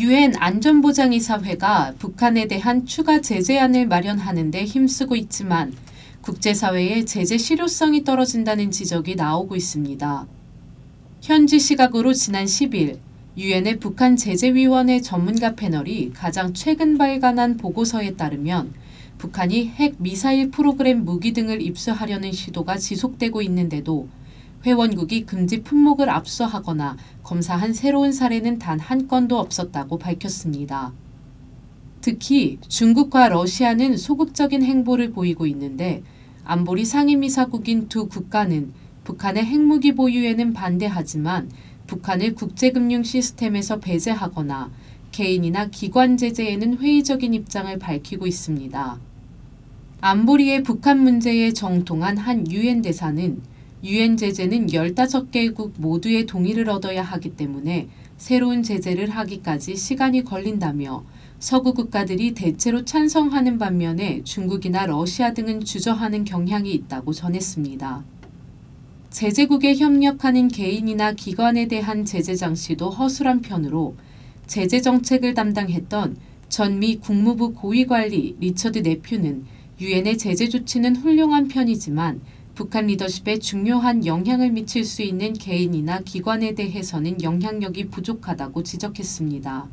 유엔 안전보장이사회가 북한에 대한 추가 제재안을 마련하는 데 힘쓰고 있지만 국제사회의 제재 실효성이 떨어진다는 지적이 나오고 있습니다. 현지 시각으로 지난 10일 유엔의 북한 제재위원회 전문가 패널이 가장 최근 발간한 보고서에 따르면 북한이 핵 미사일 프로그램 무기 등을 입수하려는 시도가 지속되고 있는데도 회원국이 금지 품목을 압수하거나 검사한 새로운 사례는 단 한 건도 없었다고 밝혔습니다. 특히 중국과 러시아는 소극적인 행보를 보이고 있는데 안보리 상임이사국인 두 국가는 북한의 핵무기 보유에는 반대하지만 북한을 국제금융 시스템에서 배제하거나 개인이나 기관 제재에는 회의적인 입장을 밝히고 있습니다. 안보리의 북한 문제에 정통한 한 유엔 대사는 유엔 제재는 15개국 모두의 동의를 얻어야 하기 때문에 새로운 제재를 하기까지 시간이 걸린다며 서구 국가들이 대체로 찬성하는 반면에 중국이나 러시아 등은 주저하는 경향이 있다고 전했습니다. 제재국에 협력하는 개인이나 기관에 대한 제재 장치도 허술한 편으로 제재 정책을 담당했던 전 미 국무부 고위관리 리처드 네퓨는 유엔의 제재 조치는 훌륭한 편이지만 북한 리더십에 중요한 영향을 미칠 수 있는 개인이나 기관에 대해서는 영향력이 부족하다고 지적했습니다.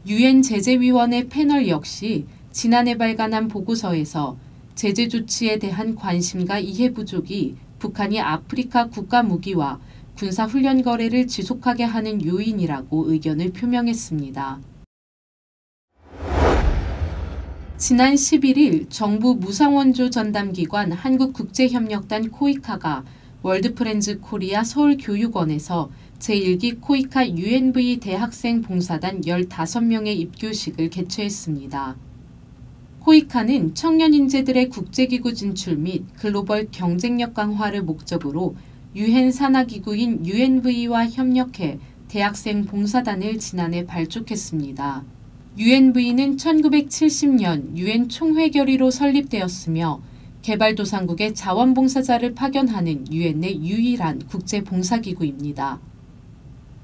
유엔 제재위원회 패널 역시 지난해 발간한 보고서에서 제재 조치에 대한 관심과 이해 부족이 북한이 아프리카 국가 무기와 군사훈련 거래를 지속하게 하는 요인이라고 의견을 표명했습니다. 지난 11일 정부 무상원조 전담기관 한국국제협력단 코이카가 월드프렌즈 코리아 서울교육원에서 제1기 코이카 UNV 대학생 봉사단 15명의 입교식을 개최했습니다. 코이카는 청년 인재들의 국제기구 진출 및 글로벌 경쟁력 강화를 목적으로 유엔 산하기구인 UNV와 협력해 대학생 봉사단을 지난해 발족했습니다. UNV는 1970년 유엔 총회 결의로 설립되었으며 개발도상국의 자원봉사자를 파견하는 유엔 내 유일한 국제봉사기구입니다.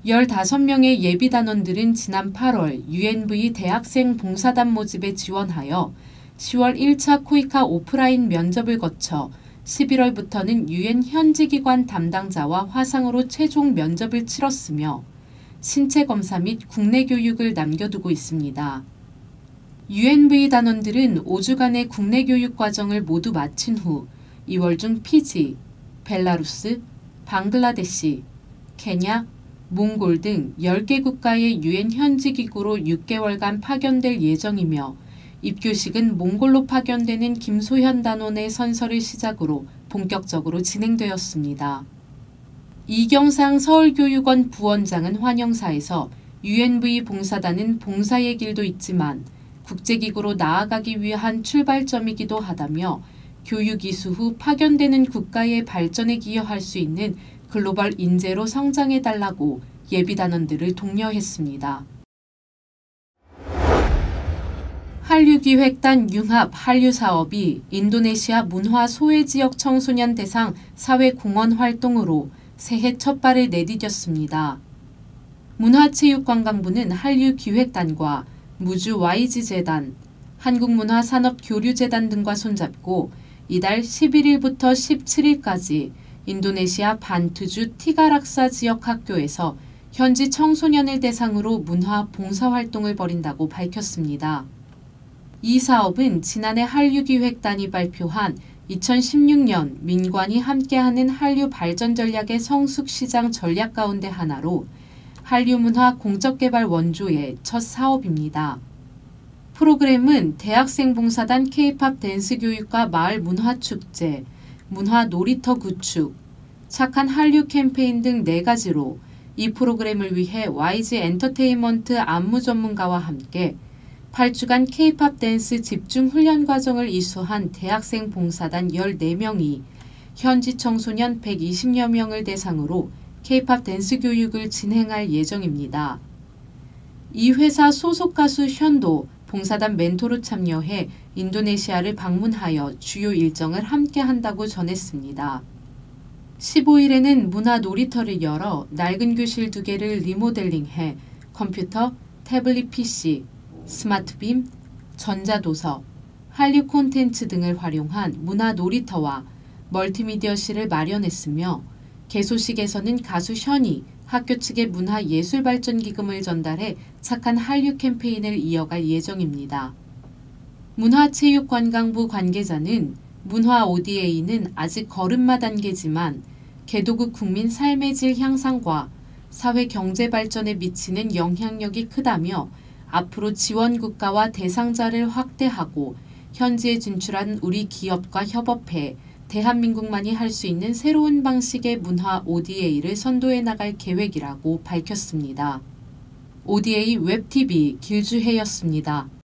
15명의 예비단원들은 지난 8월 UNV 대학생 봉사단 모집에 지원하여 10월 1차 코이카 오프라인 면접을 거쳐 11월부터는 유엔 현지기관 담당자와 화상으로 최종 면접을 치렀으며 신체 검사 및 국내 교육을 남겨두고 있습니다. UNV 단원들은 5주간의 국내 교육 과정을 모두 마친 후 2월 중 피지, 벨라루스, 방글라데시, 케냐, 몽골 등 10개 국가의 유엔 현지기구로 6개월간 파견될 예정이며 입교식은 몽골로 파견되는 김소현 단원의 선서를 시작으로 본격적으로 진행되었습니다. 이경상 서울교육원 부원장은 환영사에서 UNV 봉사단은 봉사의 길도 있지만 국제기구로 나아가기 위한 출발점이기도 하다며 교육 이수 후 파견되는 국가의 발전에 기여할 수 있는 글로벌 인재로 성장해달라고 예비단원들을 독려했습니다. 한류기획단 융합 한류사업이 인도네시아 문화 소외지역 청소년 대상 사회공헌 활동으로 새해 첫 발을 내디뎠습니다. 문화체육관광부는 한류기획단과 무주 YG재단, 한국문화산업교류재단 등과 손잡고 이달 11일부터 17일까지 인도네시아 반투주 티가락사 지역 학교에서 현지 청소년을 대상으로 문화 봉사활동을 벌인다고 밝혔습니다. 이 사업은 지난해 한류기획단이 발표한 2016년 민관이 함께하는 한류 발전 전략의 성숙 시장 전략 가운데 하나로 한류문화 공적개발 원조의 첫 사업입니다. 프로그램은 대학생 봉사단 K-팝 댄스 교육과 마을 문화축제, 문화 놀이터 구축, 착한 한류 캠페인 등 4가지로 이 프로그램을 위해 YG 엔터테인먼트 안무 전문가와 함께 8주간 K-팝 댄스 집중 훈련 과정을 이수한 대학생 봉사단 14명이 현지 청소년 120여 명을 대상으로 K-팝 댄스 교육을 진행할 예정입니다. 이 회사 소속 가수 현도 봉사단 멘토로 참여해 인도네시아를 방문하여 주요 일정을 함께 한다고 전했습니다. 15일에는 문화 놀이터를 열어 낡은 교실 2개를 리모델링해 컴퓨터, 태블릿 PC, 스마트빔, 전자도서, 한류 콘텐츠 등을 활용한 문화 놀이터와 멀티미디어실을 마련했으며 개소식에서는 가수 션이 학교 측에 문화예술발전기금을 전달해 착한 한류 캠페인을 이어갈 예정입니다. 문화체육관광부 관계자는 문화 ODA는 아직 걸음마 단계지만 개도국 국민 삶의 질 향상과 사회 경제 발전에 미치는 영향력이 크다며 앞으로 지원 국가와 대상자를 확대하고 현지에 진출한 우리 기업과 협업해 대한민국만이 할 수 있는 새로운 방식의 문화 ODA를 선도해 나갈 계획이라고 밝혔습니다. ODA 웹TV 길주혜였습니다.